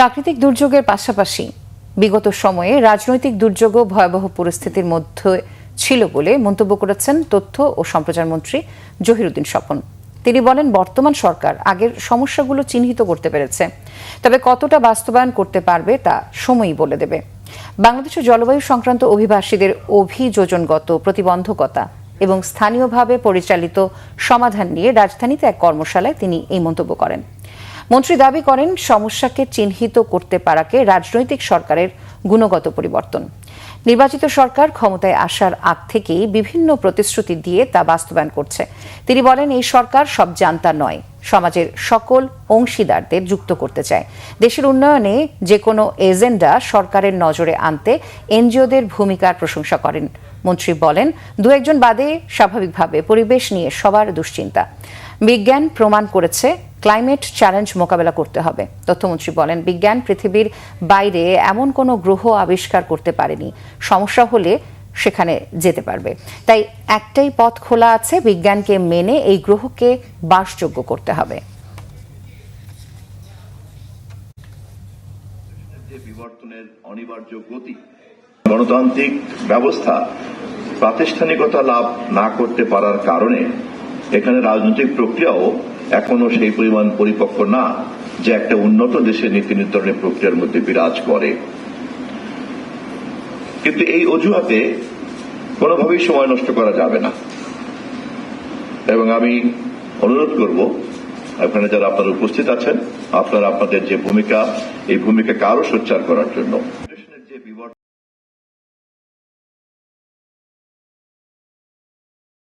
প্রাকৃতিক দুর্যোগের পাশাপাশি বিগত সময়ে রাজনৈতিক দুর্যোগও ভয়াবহ পরিস্থিতির মধ্যে ছিল বলে মন্তব্য করেছেন তথ্য ও সম্প্রচার মন্ত্রী জহিরুদ্দিন স্বপন। তিনি বলেন, বর্তমান সরকার আগের সমস্যাগুলো চিহ্নিত করতে পেরেছে, তবে কতটা বাস্তবায়ন করতে পারবে তা সময়ই বলে দেবে। বাংলাদেশের জলবায়ু সংক্রান্ত অভিবাসীদের অভিযোজনগত প্রতিবন্ধকতা এবং স্থানীয়ভাবে পরিচালিত সমাধান নিয়ে রাজধানীতে এক কর্মশালায় তিনি এই মন্তব্য করেন। মন্ত্রী দাবি করেন, সমস্যাকে চিহ্নিত করতে পারাকে রাজনৈতিক সরকারের গুণগত পরিবর্তন। নির্বাচিত সরকার ক্ষমতায় আসার আগ থেকেই বিভিন্ন প্রতিশ্রুতি দিয়ে তা বাস্তবায়ন করছে। তিনি বলেন, এই সরকার সব জান্তা নয়, সমাজের সকল অংশীদারদের যুক্ত করতে চায়। দেশের উন্নয়নে যে কোনো এজেন্ডা সরকারের নজরে আনতে এনজিওদের ভূমিকার প্রশংসা করেন। মন্ত্রী বলেন, দু একজন বাদে স্বাভাবিকভাবে পরিবেশ নিয়ে সবার দুশ্চিন্তা। বিজ্ঞান প্রমাণ করেছে ক্লাইমেট চ্যালেঞ্জ মোকাবেলা করতে হবে। তথ্যমন্ত্রী বলেন, বিজ্ঞান পৃথিবীর বাইরে এমন কোনো গ্রহ আবিষ্কার করতে পারেনি, সমস্যা হলে সেখানে যেতে পারবে। তাই একটাই পথ খোলা আছে, বিজ্ঞানকে মেনে এই গ্রহকে বাসযোগ্য করতে হবে। বিবর্তনের অনিবার্য গতি, গণতান্ত্রিক ব্যবস্থা প্রাতিষ্ঠানিকতা লাভ না করতে পারার কারণে এখানে রাজনৈতিক প্রক্রিয়াও এখনো সেই পরিমাণ পরিপক্ক না যে একটা উন্নত দেশের নীতি নির্ধারণের প্রক্রিয়ার মধ্যে বিরাজ করে। কিন্তু এই অজুহাতে কোনোভাবেই সময় নষ্ট করা যাবে না এবং আমি অনুরোধ করব এখানে যারা আপনারা উপস্থিত আছেন, আপনারা আপনাদের যে ভূমিকা, এই ভূমিকাকে আরো সোচ্চার করার জন্য।